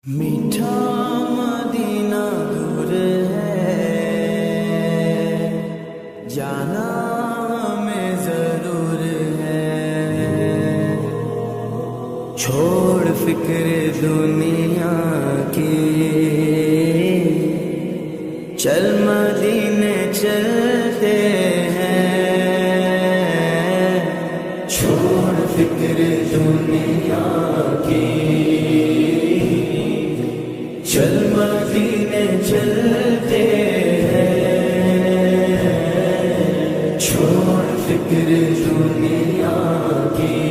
میٹھا مدینہ دور ہے، جانا ہمیں ضرور ہے، چھوڑ فکر دنیا کی، چل مدینے چلتے ہیں، چھوڑ فکر دنیا کی، چل مدینے چلتے ہیں، چھوڑ فکر دنیا کی،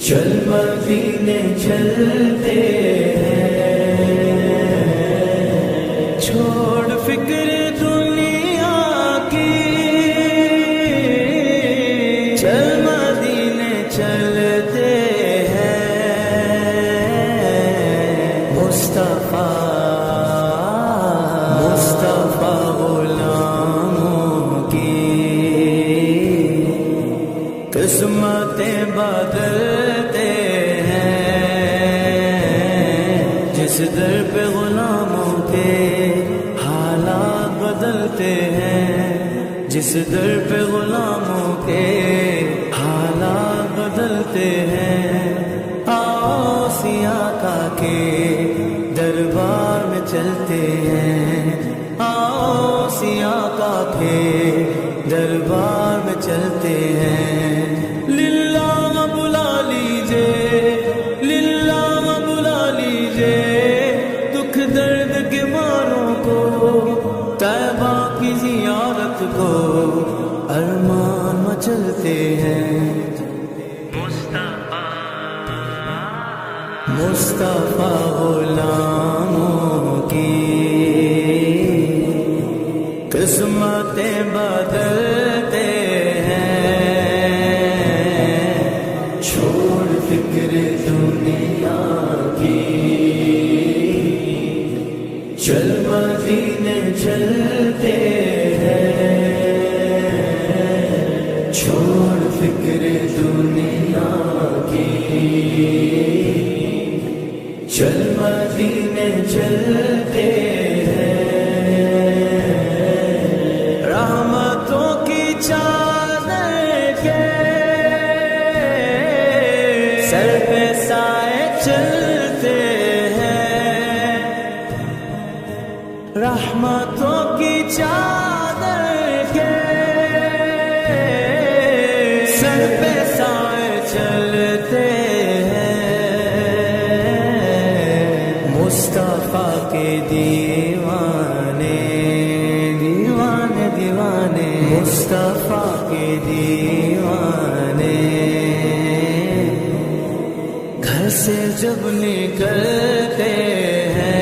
چل مدینے چلتے ہیں، چھوڑ فکر دنیا کی، چل مدینے چلتے مصطفیٰ غلاموں کی قسمتیں بدلتے ہیں، جس در پہ غلاموں کے حالات بدلتے ہیں، جس در پہ غلاموں کے حالات بدلتے ہیں، آؤ سیاقہ کے دربار میں چلتے ہیں، آؤ سیاقہ کے دربار میں چلتے ہیں، للہ بلا لیجئے، للہ بلا لیجئے، دکھ درد کے ماروں کو، طیبہ کی زیارت کو، ارمان مچلتے ہیں، مصطفیٰ غلاموں کی قسمتیں بدلتے ہیں، چھوڑ فکر دنیا کی، چل مدینے چلتے ہیں، چھوڑ فکر دنیا کی، چل مدینے چلتے ہیں، رحمتوں کی چادر کے سر پہ سائے چلتے ہیں، رحمتوں کی چادر کے سر پہ سائے چلتے ہیں، مصطفیٰ کے دیوانے دیوانے دیوانے، مصطفیٰ کے دیوانے، گھر سے جب نکلتے ہیں،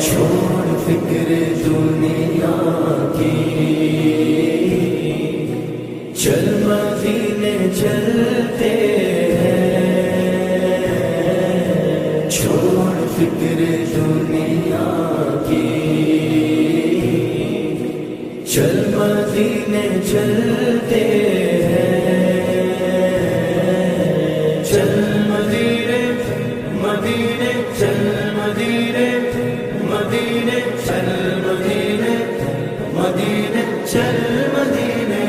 چھوڑ فکر دنیا کی، چل مدینے چلتے ہیں، چھوڑ فکر دنیا کی، چل مدینے چلتے ہیں، چل مدینے مدینے، چل مدینے مدینے، چل مدینے مدینے، چل مدینے،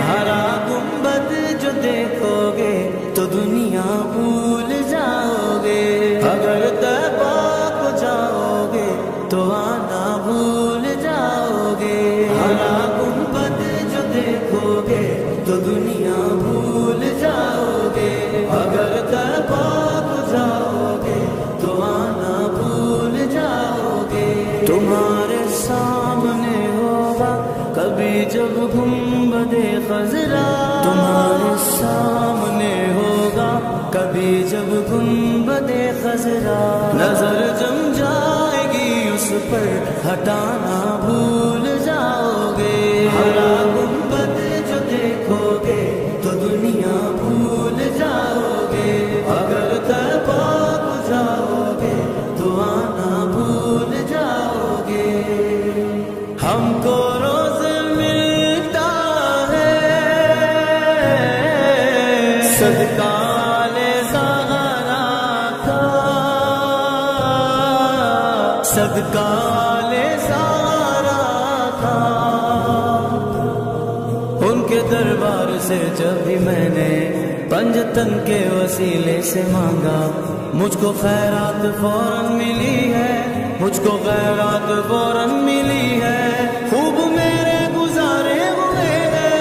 ہرا گنبد جو دیکھو گے تو دنیا بھول جاؤ گے، اگر طیبہ کو جاؤ گے تو آنا بھول جاؤ گے، ہرا گنبد جو دیکھو گے تو دنیا بھول جاؤ گے، اگر طیبہ کو جاؤ گے تو آنا بھول جاؤ گے، تمہارے سامنے ہوگا کبھی جب گنبد خضرا، تمہارے سامنے ہوگا کبھی جب گنبد خضرا، نظر جم جائے گی اس پر ہٹانا بھول جاؤ گے، ہرا گنبد جو دیکھو گے تو دنیا بھول جاؤ گے، اگر طیبہ کو جاؤ گے تو آنا بھول جاؤ گے، ہم کو روز ملتا ہے صدقہ لے صدقہ لے سارا تھا، ان کے دربار سے جب بھی میں نے پنجتن کے وسیلے سے مانگا، مجھ کو خیرات فوراً ملی ہے، مجھ کو خیرات فوراً ملی ہے، خوب میرے گزارے ہوئے ہیں،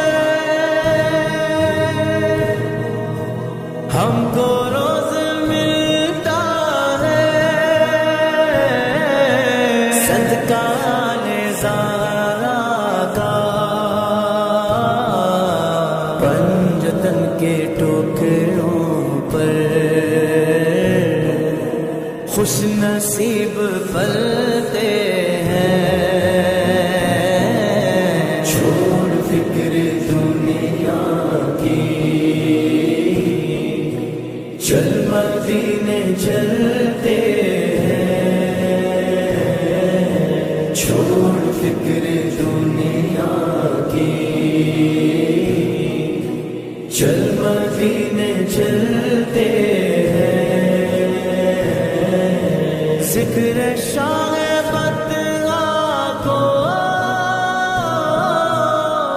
ہم کو روز ملتا ہے صدقہ لے زارا کا، پنجتن کے ٹوکروں پر خوش نصیب پلتے ہیں، چھوڑ فکر دنیا کی، چل مدینے چلتے ہیں، چھوڑ فکر دنیا کی، چل مدینے چلتے ہیں، ذکر شاہ فتح کو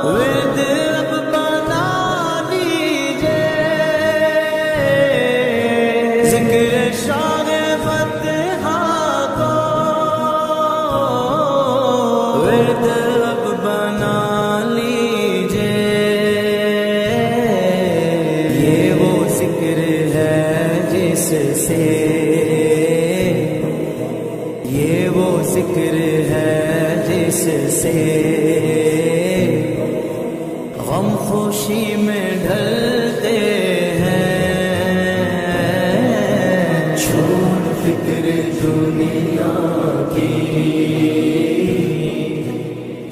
ورد اب بنا لیجئے، ذکر شاہ فتح کو ورد اب بنا لیجئے، یہ وہ ذکر ہے جس سے، یہ وہ ذکر ہے جس سے غم خوشی میں ڈھلتے ہیں، چھوڑ فکر دنیا کی،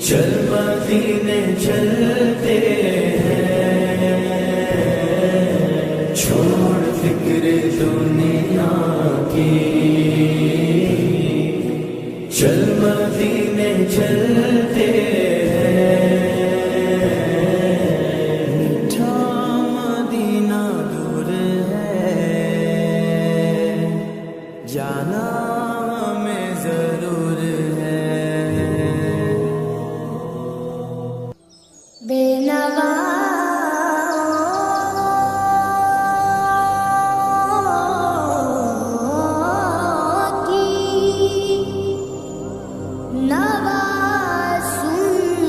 چل مدینے چلتے ہیں، چھوڑ فکر دنیا کی، چل مدینے چلتے ہیں، میٹھا مدینہ دور ہے، جانا ہمیں ضرور ہے، بے نوا نوا سن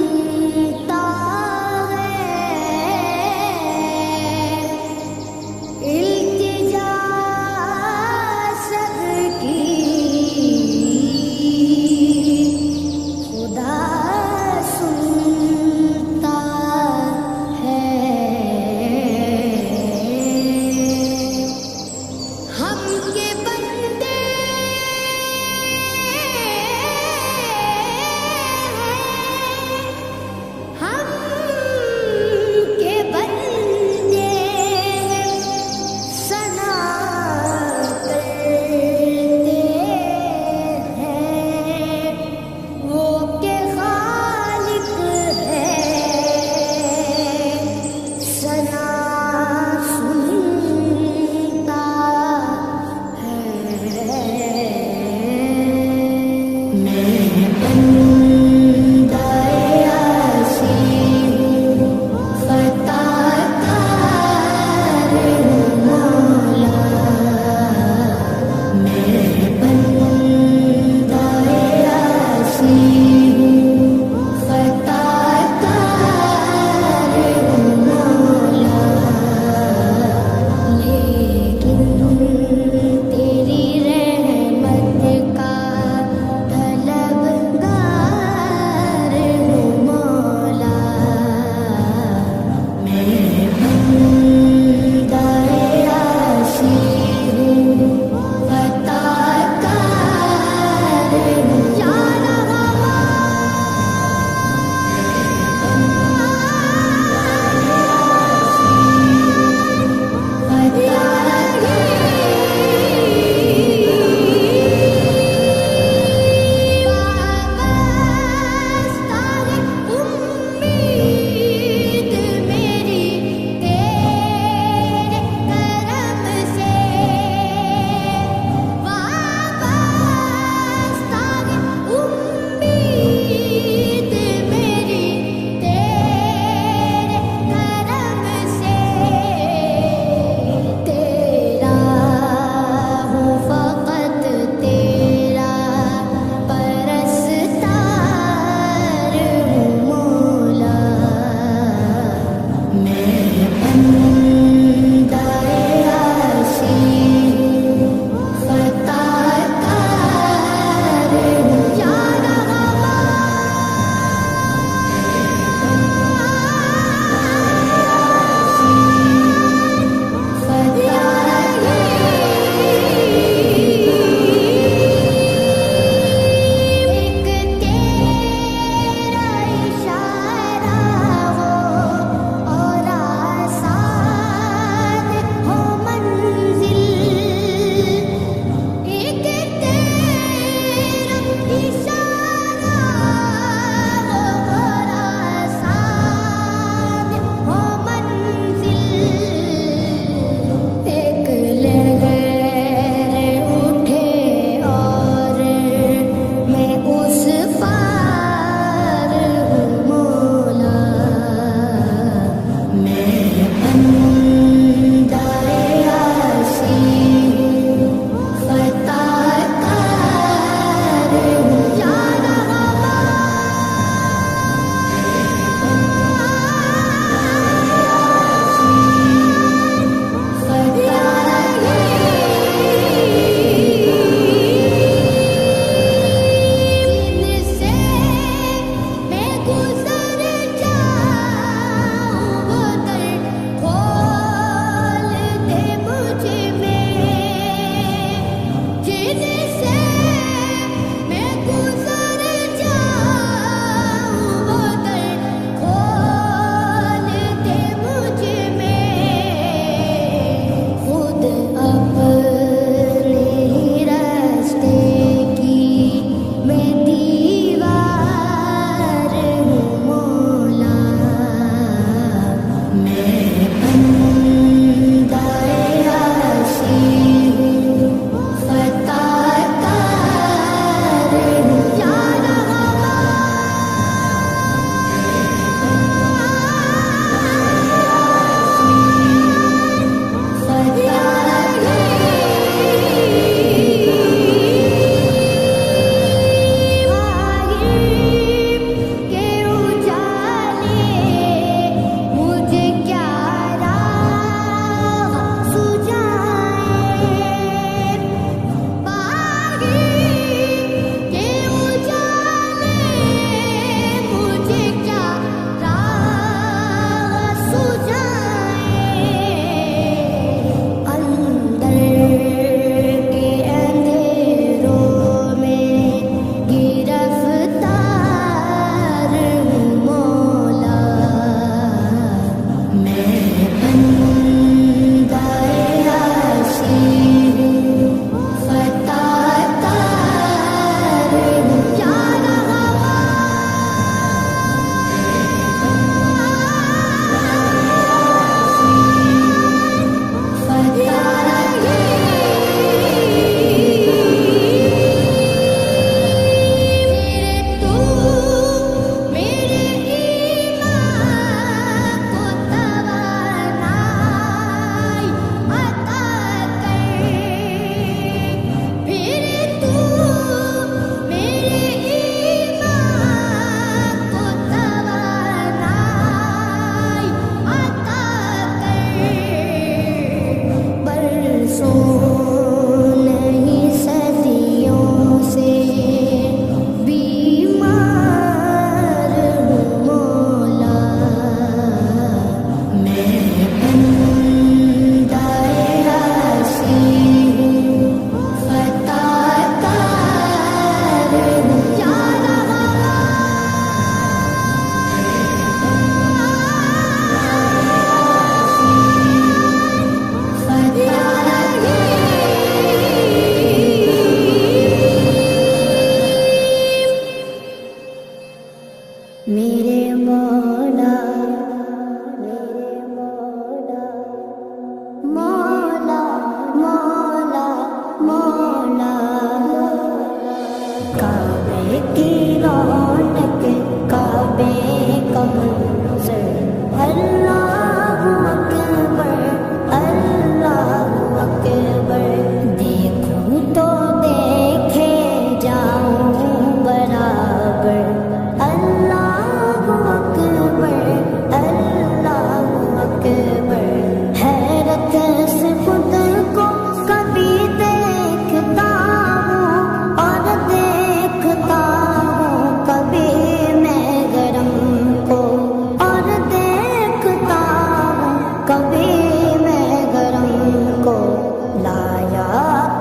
لایا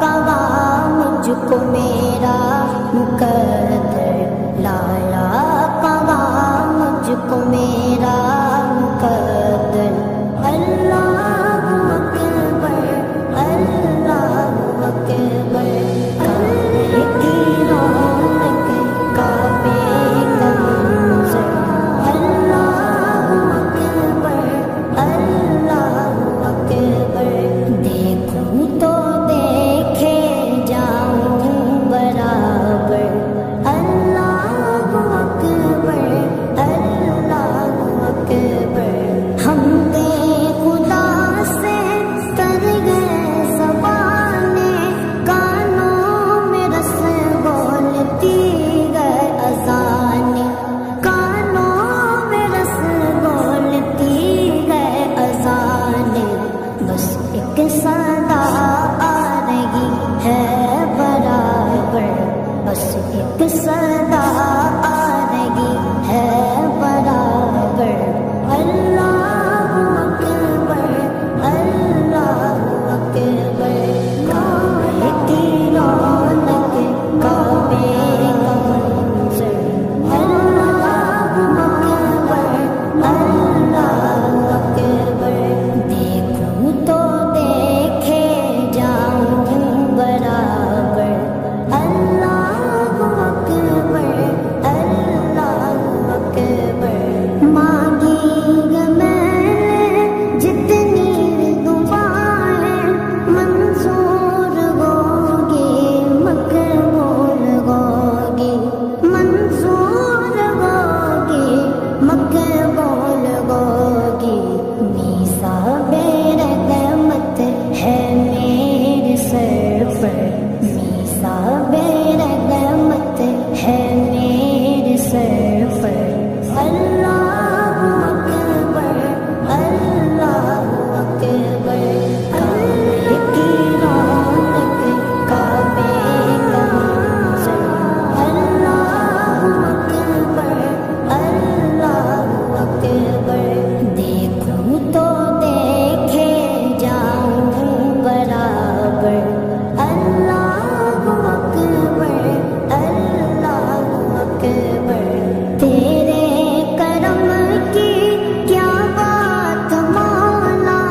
قوام مجھ کو میرا مقدر، لایا قوام مجھ کو میرا مقدر. اللہ اکبر اللہ اکبر، کعبے کی رونق کعبے کا منظر. اللہ اکبر اللہ اکبر، دیکھوں تو دیکھے جاؤں برابر. اللہ اکبر اللہ اکبر. ہم دے خدا سے کر گئے زبانیں، کانوں میں رس بولتی گئے اذانیں، کانوں میں رس بولتی گئے اذانیں. بس ایک صدا آ رہی ہے برابر، بس ایک صدا آ رہی ہے برابر. اللہ اکبر اللہ اکبر، کعبے کی رونق کعبے کا منظر. اللہ اکبر اللہ اکبر، دیکھوں تو دیکھے جاؤں برابر. اللہ اکبر اللہ اکبر. مانگی میں نے جتنی دعائیں، منظور ہوگی مقبول ہوگی، منظور ہوگی مقبول ہوگی. میثاق رحمت ہے میرے سر پر، میثاق رحمت ہے میرے سر پر. اللہ اکبر اللہ اکبر، کعبے کی رونق کعبے کا منظر. اللہ اکبر اللہ اکبر، دیکھوں تو دیکھے جاؤں برابر. اللہ اکبر اللہ اکبر. تیرے کرم کی کیا بات مولا،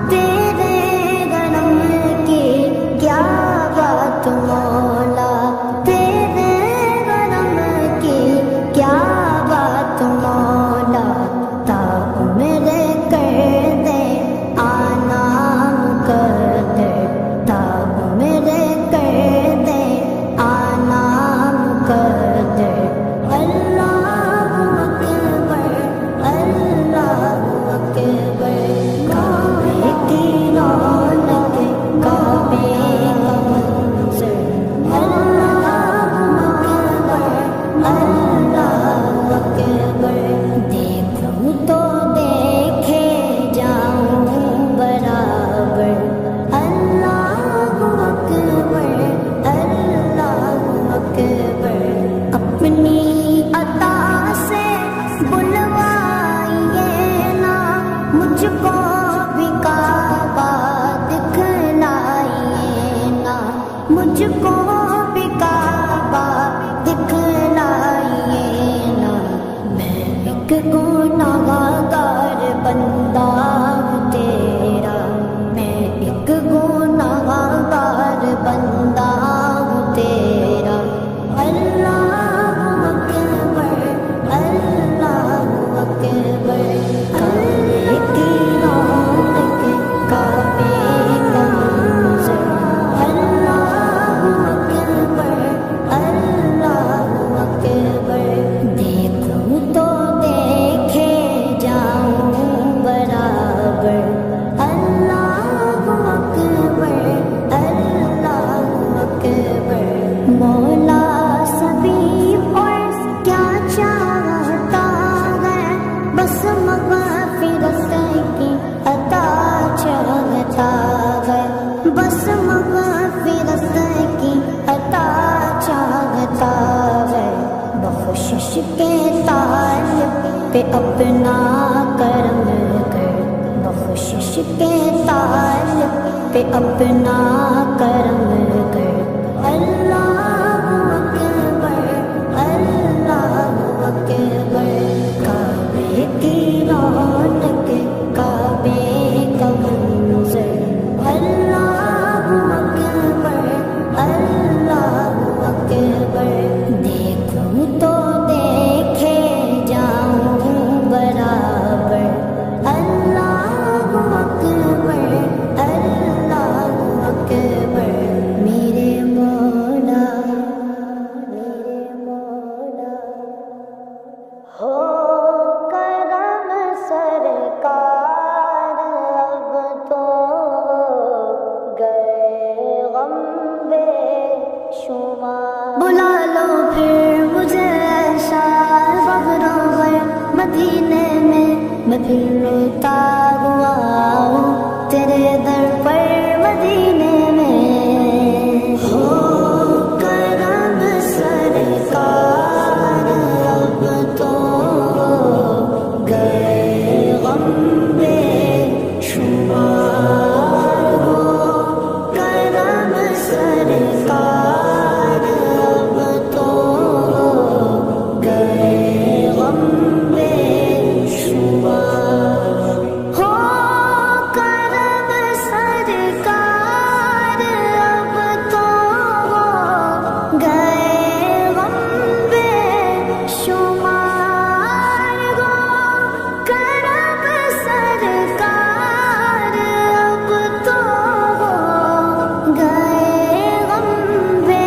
تیرے کرم کی کیا بات مولا، تیرے کرم کی کیا بات مولا. تا عمر کر دے آنا مقدر، تا عمر کر دے آنا مقدر. اللہ اکبر اللہ اکبر، کعبے کی رونق کعبے کا منظر. اللہ اکبر اللہ اکبر، دیکھوں تو دیکھے جاؤں برابر. اللہ اکبر اللہ اکبر. اپنی عطا سے بلوائیے نا مجھ کو بھی کعبہ دکھلائیے نا، مجھ کو بھی کعبہ دکھلائیے نا. میں ایک گنہگار بندہ ہوں تیرا، میں ایک گنہگار بندہ ہوں تیرا. اللہ اکبر اللہ اکبر، کعبے کی رونق کعبے کا منظر. اللہ اکبر اللہ اکبر، دیکھوں تو دیکھے جاؤں برابر. اللہ اکبر اللہ اکبر. مولا سبھی اور کیا چاہتا ہے، بس مغفرت کی عطا چاہتا ہے، بس مغفرت کی عطا چاہتا ہے. بخشش کے طالب پہ اپنا کرم کر، بخشش بخشش کے تال پہ اپنا کرم کر اللہ اکبر اللہ اکبر کعبے کی رونق کعبے کا منظر اللہ اکبر اللہ اکبر دیکھوں تو دیکھے جاؤں برابر اللہ اکبر اللہ اکبر میرے مولا ہو کرم سرکار اب تو گئے غم بے شمار بلا لو پھر مجھے ایسا بغرور مدینے میں میں پھر روتا ہوا ہوں تیرے در پر مدینے میں ہو کرم سرکار اب تو گئے غم بے شمار ہو کرم سرکار اب تو گئے غم بے شمار ہو کرم سرکار اب تو گئے غم بے شمار ہو کرم سرکار اب تو گئے غم بے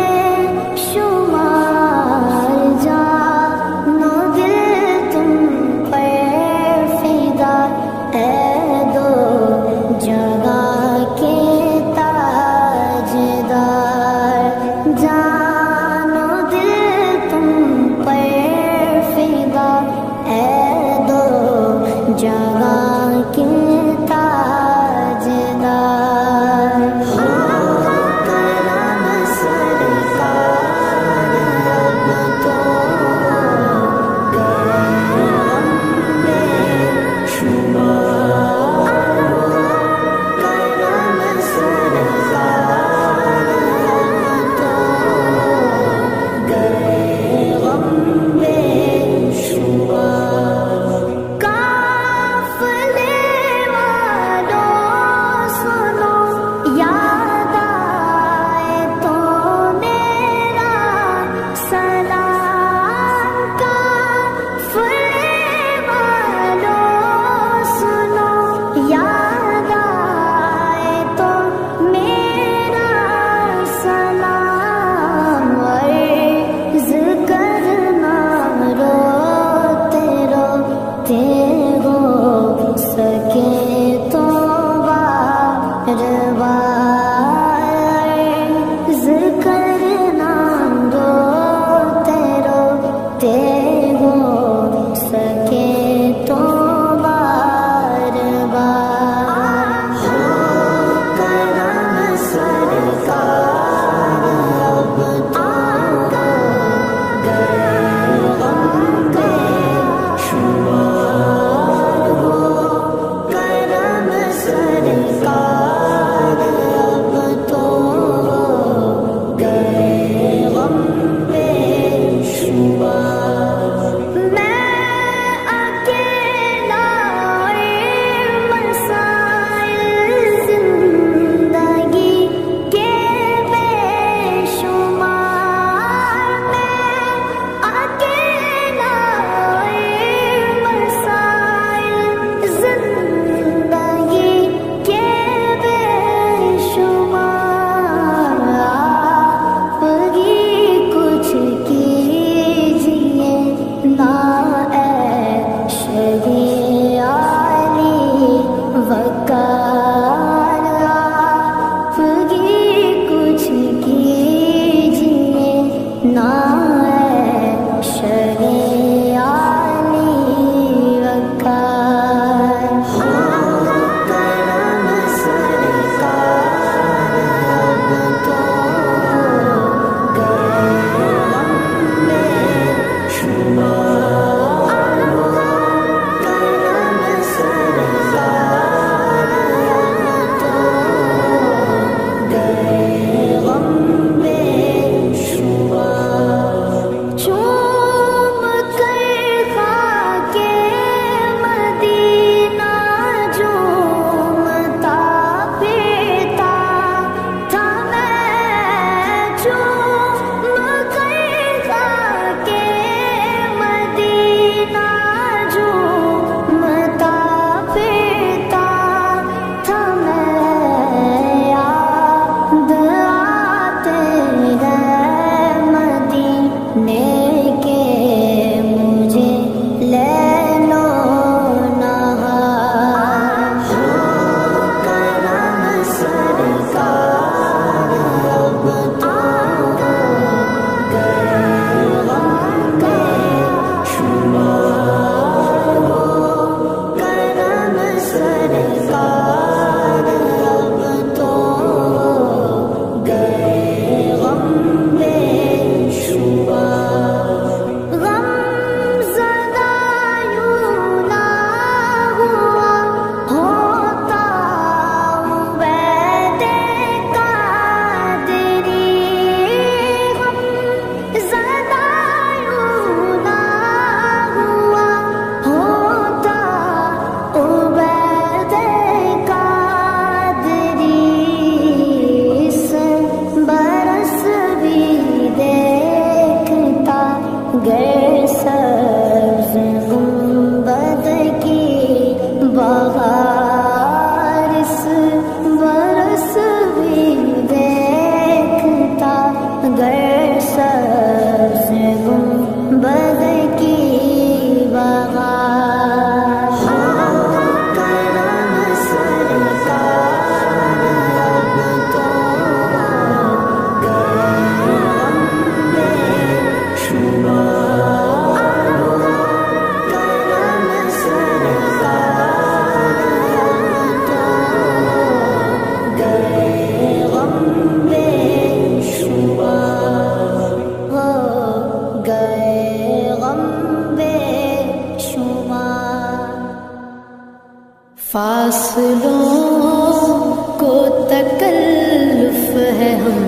ہے ہم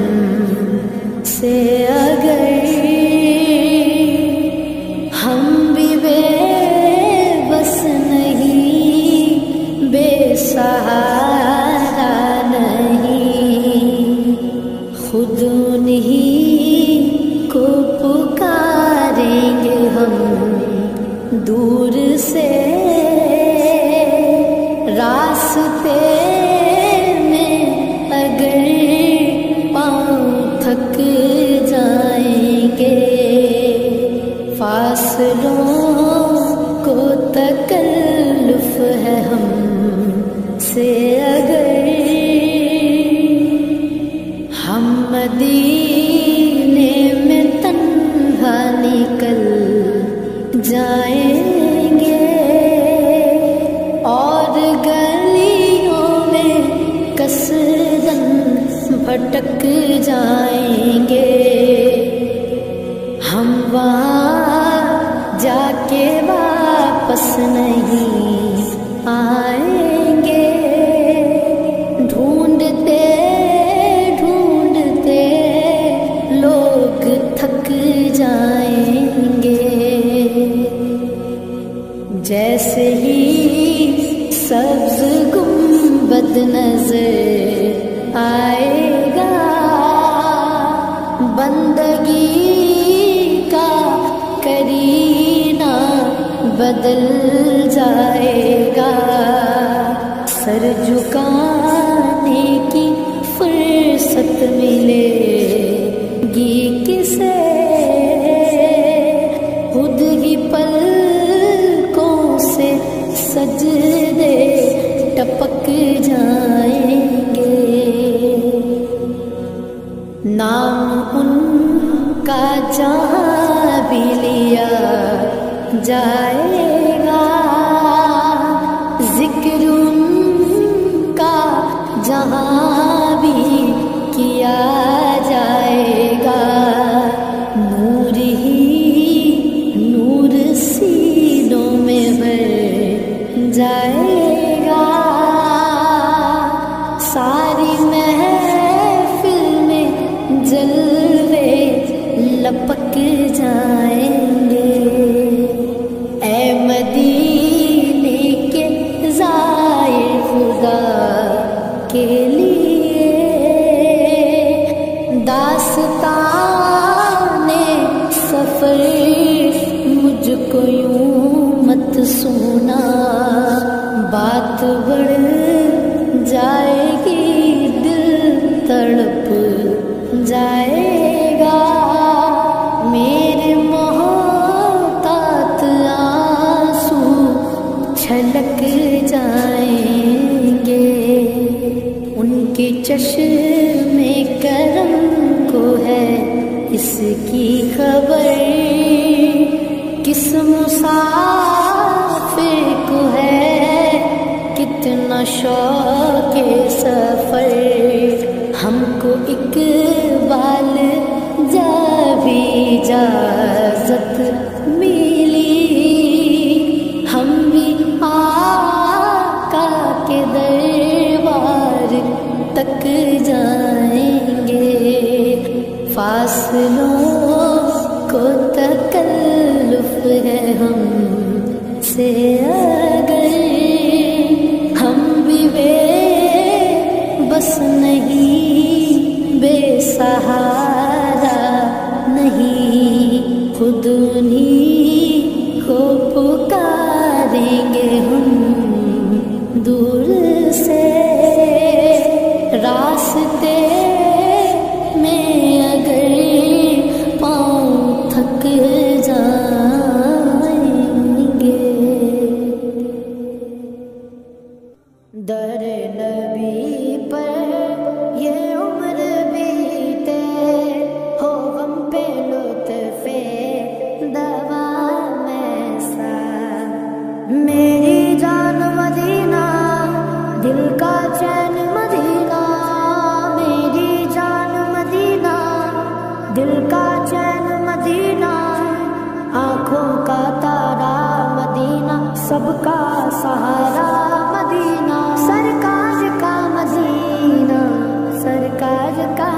سے اگر ہم بھی بے بس نہیں، بے سہارا نہیں، خود انہیں کو پکاریں گے ہم دور سے، راستے میں اگر پاؤں تھک جائیں گے، فاصلوں کو تکلف ہے ہم سے اگر ہم مدینے میں تنہا نکل جائیں گے اور گلیوں میں کثرن بھٹک جائیں گے، ہم وہاں جا کے واپس نہیں آئیں گے، ڈھونڈتے ڈھونڈتے لوگ تھک جائیں گے، جیسے ہی سبز گنبد نظر آئے گا، بندگی کا کرینہ بدل جائے گا، سر جھکانے کی فرصت ملے گی کسے، خود ہی پلکوں سے سجدے ٹپک جائیں گے، نام ان کا جہاں بھی لیا جائے گا، ذکر ان کا جہاں بھی کیا جائے گا، نور ہی نور سینوں میں بھر جائے گا، ساری محفل میں جلوے لپک جائیں گے، اے مدینے کے زائر خدا کے لیے داستان سفر مجھ کو یوں مت سونا، بات بڑھ جائے گی دل تڑپ جائے گا، میرے محتاط آنسو چھلک جائیں گے، ان کے چشم کرم کو ہے اس کی خبر، کس مسافر کو ہے کتنا شوق سفر، ہم کو اقبال جب اجازت ملی، ہم بھی آقا کے دربار تک جائیں گے، فاصلوں کو تکلف ہے ہم سے اگر ہم بھی بے بس نہیں، بے سہارا نہیں، خود انہیں کو پکاریں گے ہم دور سے، راستے میں اگر پاؤں تھک جائیں گے، در نبی پر یہ عمر بیتے، ہو غم پہ لطف دوا میں سا، میری جان مدینہ دل کا چین مدینہ، میری جان مدینہ دل کا چین مدینہ، آنکھوں کا تارا مدینہ، سب کا سہارا مدینہ، سرکار کا مدینہ، سرکار کا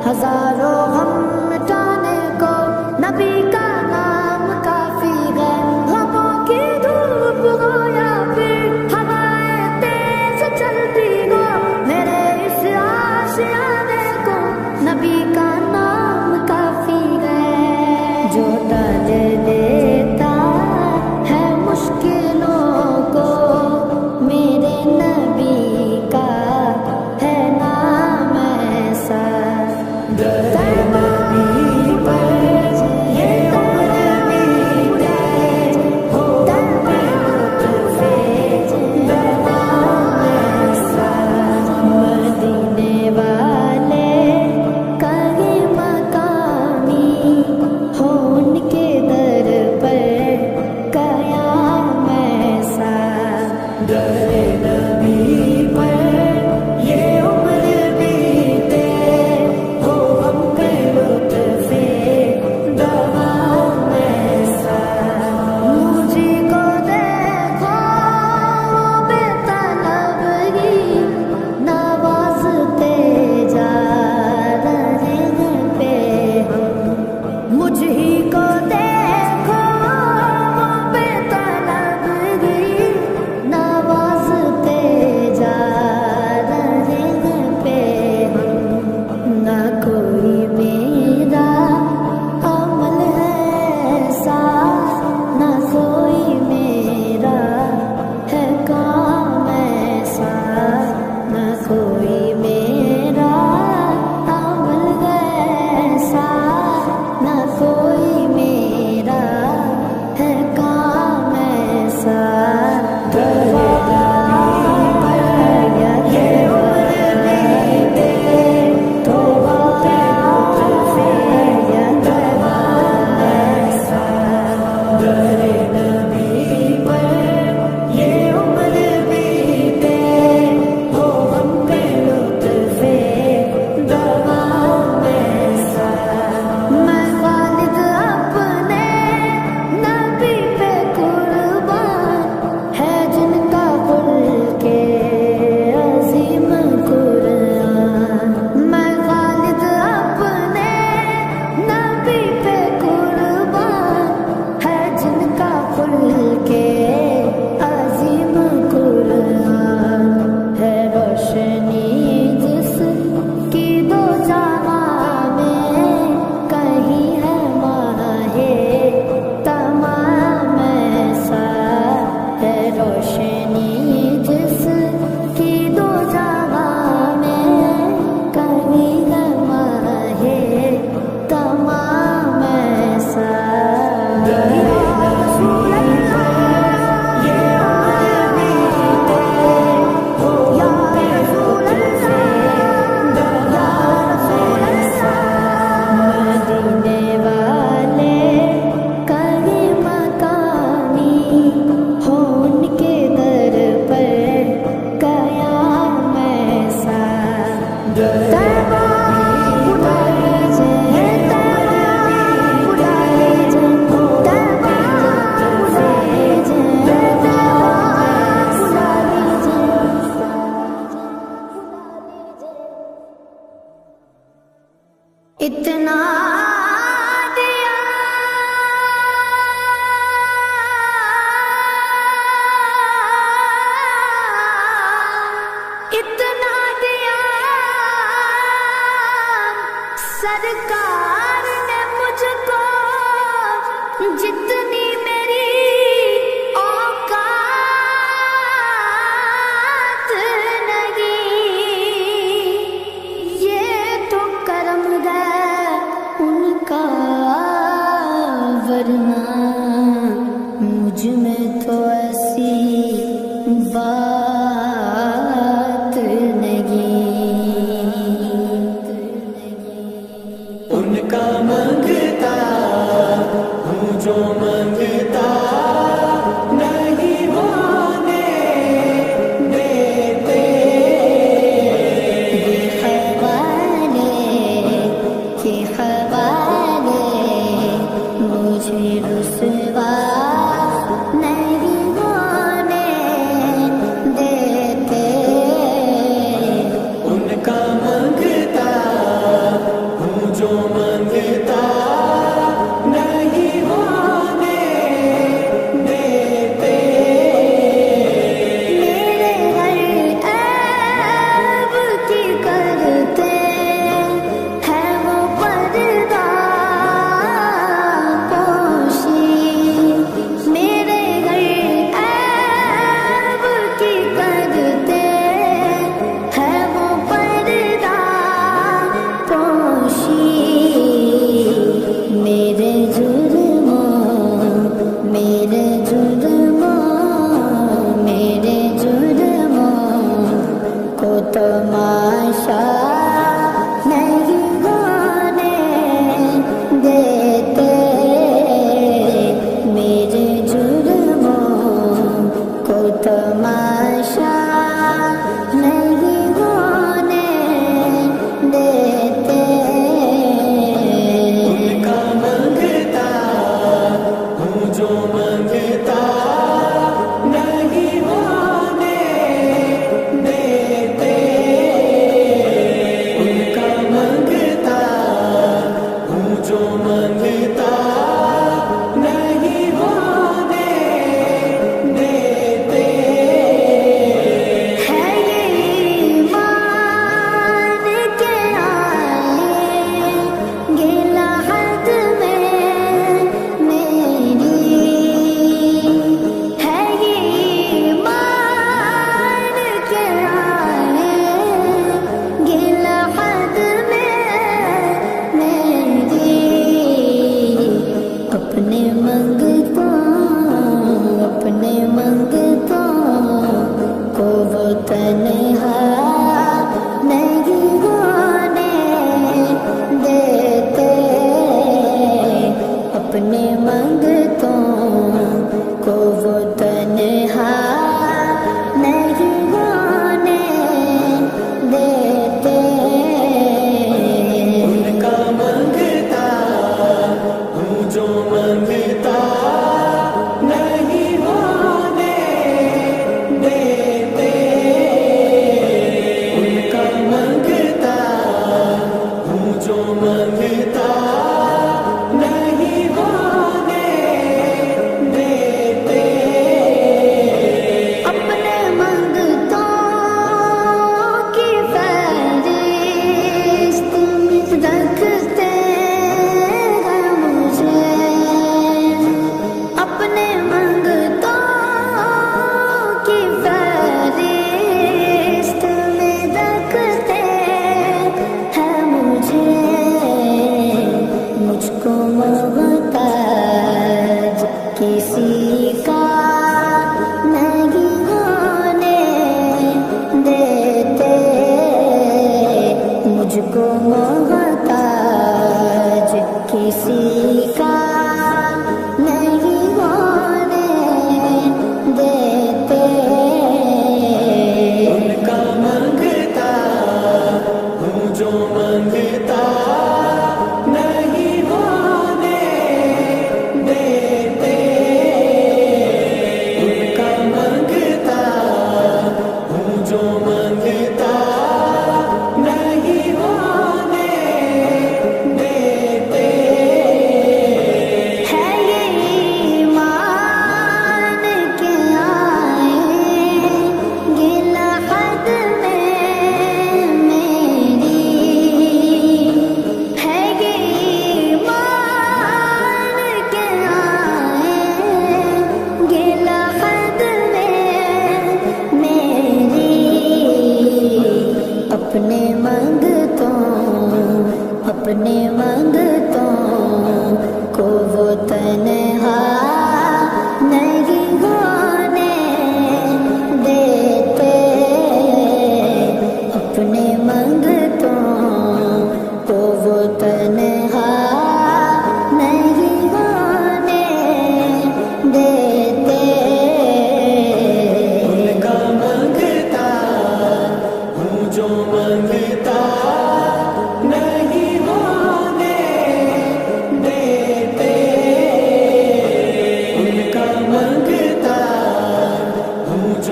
ہزاروں ہم مٹانے کو نبی کا نام کافی ہے. غموں کی دھوپ ہو یا پھر ہوائیں تیز چلتی ہو، میرے اس آشیانے کو نبی کا نام کافی ہے. جو ٹال دیتا ہے مشکلوں کو، میرے نبی کا ہے نام ایسا. نواز سرکار نے مجھ کو جتنی میری اوقات نہیں، یہ تو کرم ہے ان کا، ورنہ مجھ میں تو ایسی بات نہیں۔ ان کا منگتا ہوں جو منگتا نہیں ہونے دیتے، حوالے کے حوالے مجھے رسوا نہیں ہونے دیتے۔ ان کا منگتا ہوں جو منگتا نہیں ہونے دیتے، میرے ہر عیب کی کرتے ہیں وہ پردہ پوشی، میرے ہر عیب کی کرتے ہیں وہ پردہ پوشی، میرے جرموں میرے جرموں کو تماشا نہیں ہونے دیتے، میرے جرموں کو تماشا نہیں ہونے دیتے۔ ان کا منگتا ہوں جو منگتا نہیں ہونے دیتے، ان کا منگتا ہوں جو منگتا نہیں ہونے دیتے۔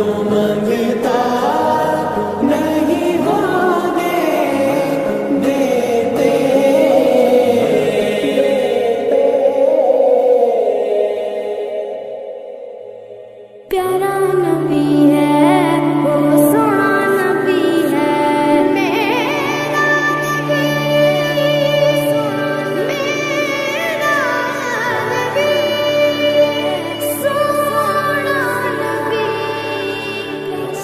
جو منگتا نہیں ہونے دیتے. پیارا نبی ہے وہ سونا نبی ہے میرا نبی میرا نبی سونا نبی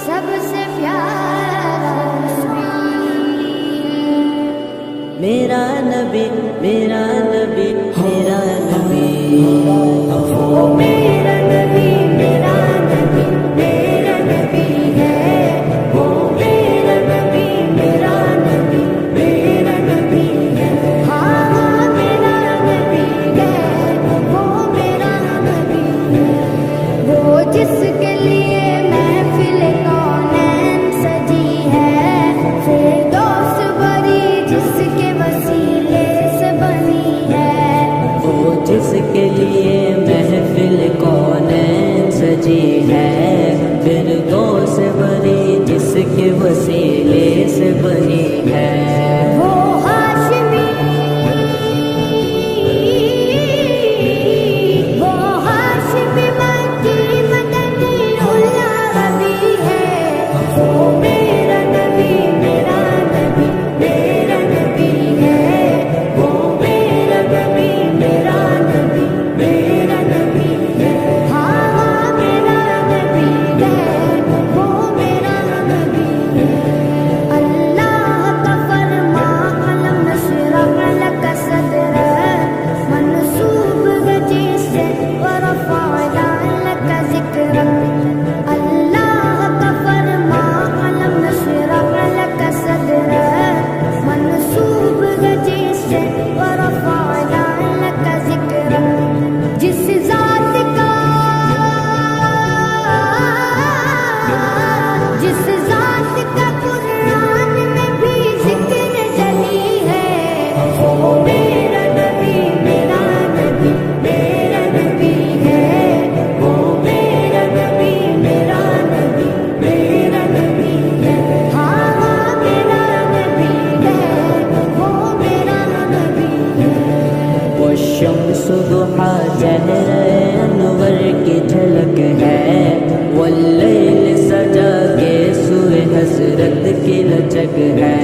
سب سے پیارا نبی. میرا نبی میرا نبی میرا نبی وہ میرا نبی میرا نبی میرا نبی ہے وہ میرا نبی میرا نبی میرا نبی ہے. ہاں میرا نبی ہے وہ میرا نبی ہے. وہ جس کے لیے محفل کونین سجی ہے فردوس بری جس کے وسیلے سے بنی ہے. وہ جس کے لیے محفل کونین سجی ہے فردوس بری جس کے وسیلے سے بنی ہے. وہ ہاشمی مکی مدنی العربی ہے. وہ میرا نبی میرا نبی میرا نبی ہے. وہ میرا نبی میرا نبی میرا نبی ہے. ہاں میرا نبی ہے وہ میرا نبی ہے. اللہ کا فرمان علم نشرح لک صدرک منصوب گجی سے ورفعنا لک ذکرک. اللہ کا فرمان علم نشرح لک صدرک منصوب گجی سے ورفعنا لک ذکرک. جس ذات کا قرآن میں بھی ذکر جلی ہے. وہ میرا نبی میرا نبی میرا نبی ہے. وہ میرا نبی میرا نبی میرا نبی ہے. ہاں میرا نبی ہے وہ میرا نبی ہے. والشمس ضحا چہر انور کی جھلک ہے واللیل سجا کے سوئے حسرت کی لچک ہے.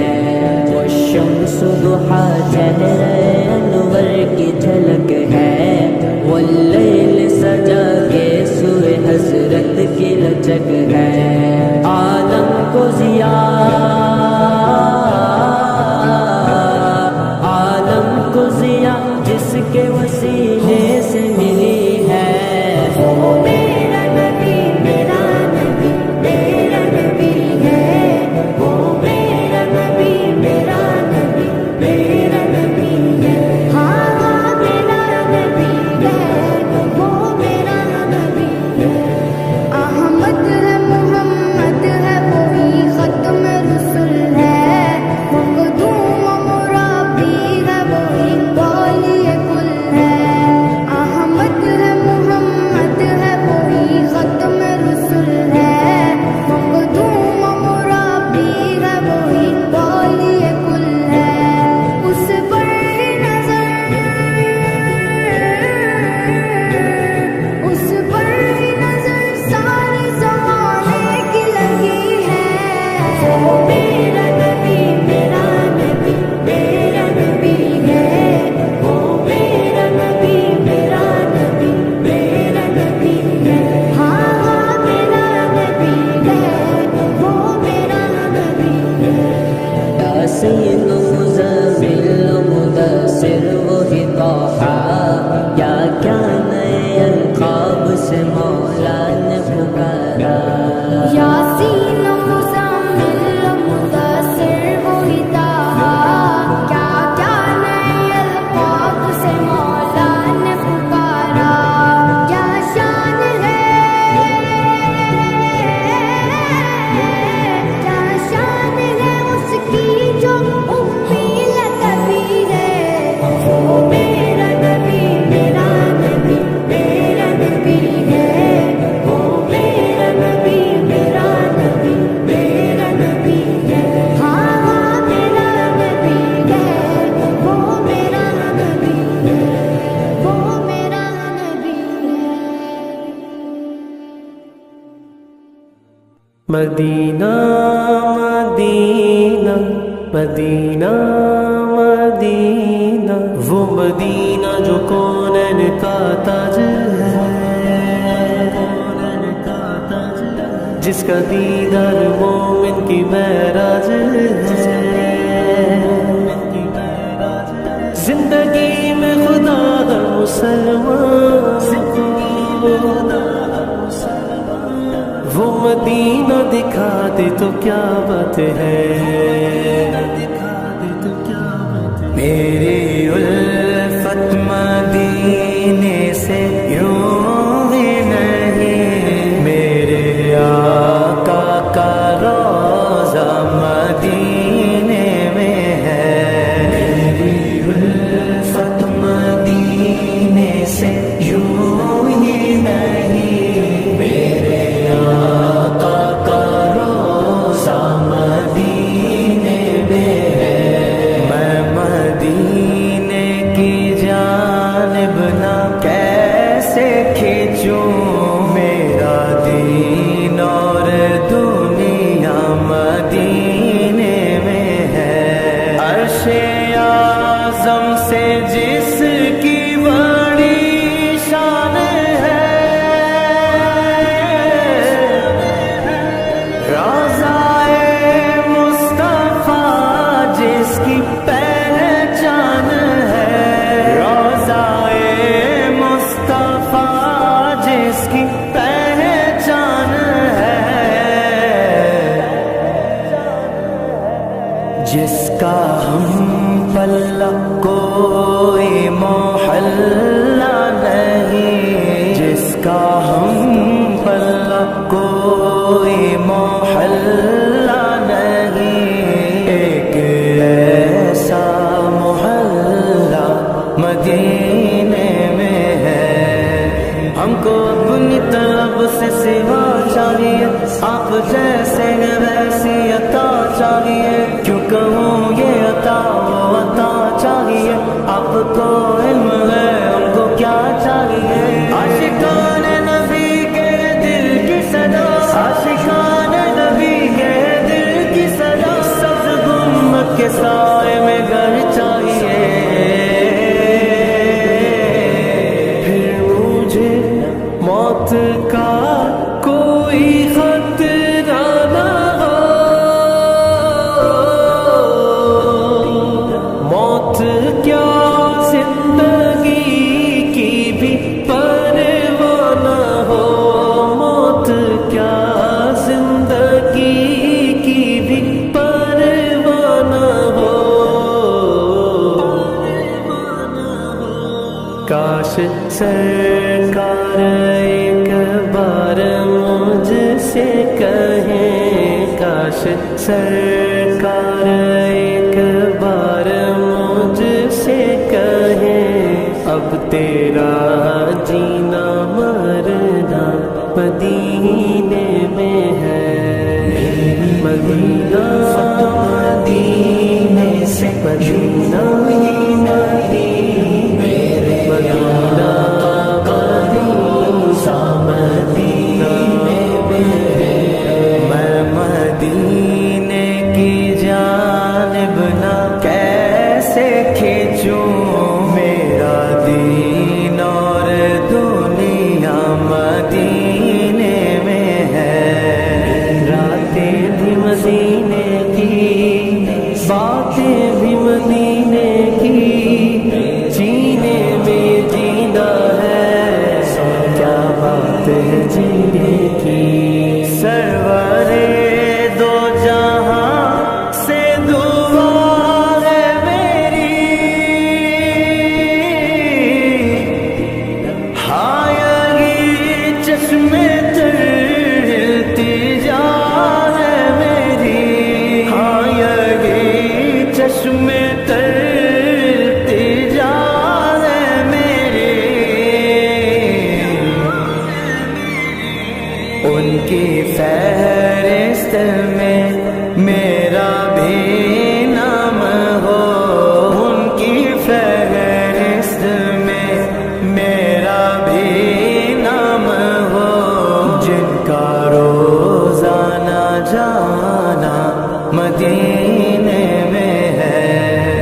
والشمس ضحا چہر انور کی جھلک ہے واللیل سجا کے سوئے حسرت کی لچک ہے. عالم کو ضیا عالم کو ضیا جس کے وسیلے سے ملی ہے. وہ میرا نبی میرا نبی میرا نبی ہے. وہ میرا نبی میرا نبی میرا نبی ہے. ہاں میرا نبی ہے وہ میرا نبی ہے. احمد ہے محمد ہے وہی ختم مدینہ مدینہ مدینہ مدینہ، وہ مدینہ جو کونین کا تاج ہے، جس کا دیدار مومن کی معراج ہے۔ زندگی میں خدا ہر مسلمان وہ مدینہ دکھا دے تو کیا بات ہے، میری الفت مدینے سے یوں ہی نہیں، میرے آقا کا روضہ مدینے میں ہے، میری الفت مدینے سے یوں ہی نہیں، میرے آقا کا روضہ مدینے میں ہے۔ میں مدینے کی جانب نہ کیسے کھینچوں، میرا دین اور دنیا مدینے میں ہے۔ عرش اعظم سے جس کی بڑی شان ہے، روضہ مصطفیٰ جس کی پہچان ہے، روضہ مصطفیٰ جس کی پہچان ہے، جس کا ہم پلہ کوئی محلہ نہیں، جس کا ہم پلہ کوئی محلہ نہیں، ایک ایسا محلہ مدینے میں ہے۔ ہم کو اپنی طلب سے سوا چاہیے، آپ جیسے ہیں ویسی عطا چاہیے، کیوں کہوں یہ عطا وہ عطا چاہیے، آپ کو علم ہے ہم کو کیا چاہیے۔ عاشقان نبی کے دل کی صدا، عاشقان نبی کے دل کی صدا، سبز گنبد کے سائے میں گھر چاہیے، پھر مجھے موت کا کوئی خطرہ نہ ہو، موت کیا زندگی کی بھی پرواہ نہ ہو، موت کیا زندگی کی بھی پرواہ نہ ہو۔ کاش سرکار ایک بار مجھ سے کہیں، کاش سرکار ایک بار مجھ سے کہیں، اب تیرا جینا مرنا مدینے میں ہے، مدینہ مدینے سے مدینہ مدینہ مدینے کی جانب نہ کیسے کھینچوں، میرا دین اور دنیا مدینے میں ہے، راتیں بھی مدینے کی، باتیں بھی مدینے جانا مدینے میں ہے،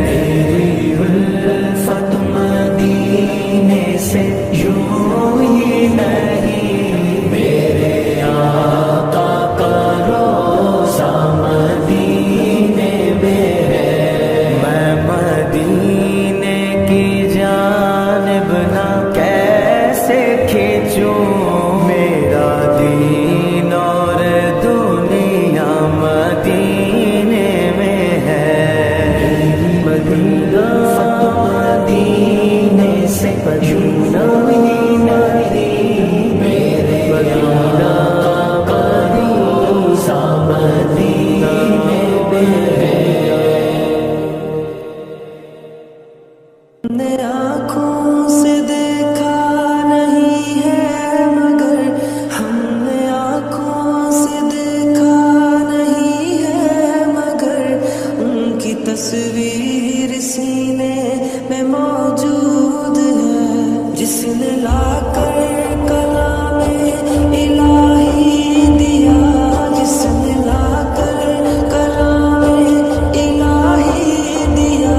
میری الفت مدینے سے یوں ہی نہیں، میرے آقا کا روضہ مدینے میں ہے، میں مدینے کی جانب نہ کیسے کھینچوں، میرا دین اور دنیا مدینے میں ہے، مدینہ مدینے سے پجونا نہیں، میرے مدینہ کا روضہ مدینے میں ہے۔ نے آنکھوں سے دیکھا نہیں ہے مگر، ہم نے آنکھوں سے دیکھا نہیں ہے مگر، ان کی تصویر سینے میں موجود ہے، جس نے لا کر کلام الہی دیا، جس نے لا کر کلام الہی دیا،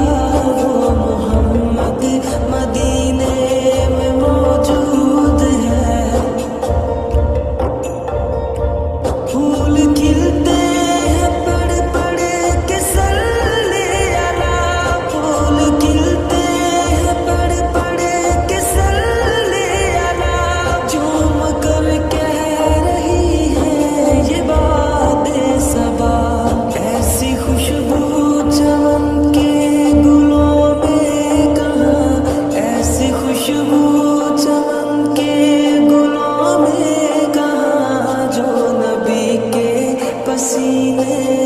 وہ محمد مدینے میں موجود ہے۔ پھول کھلتے ہیں پڑھ پڑھ کے صلی علی، پھول کھلتے ہیں پڑھ پڑھ کے صلی علی، جھوم کر کہہ رہی ہے یہ بات صبا، ایسی خوشبو چمن کے گلوں میں کہاں، ایسی خوشبو چمن کے گلوں میں کہاں، جو نبی کے پسینے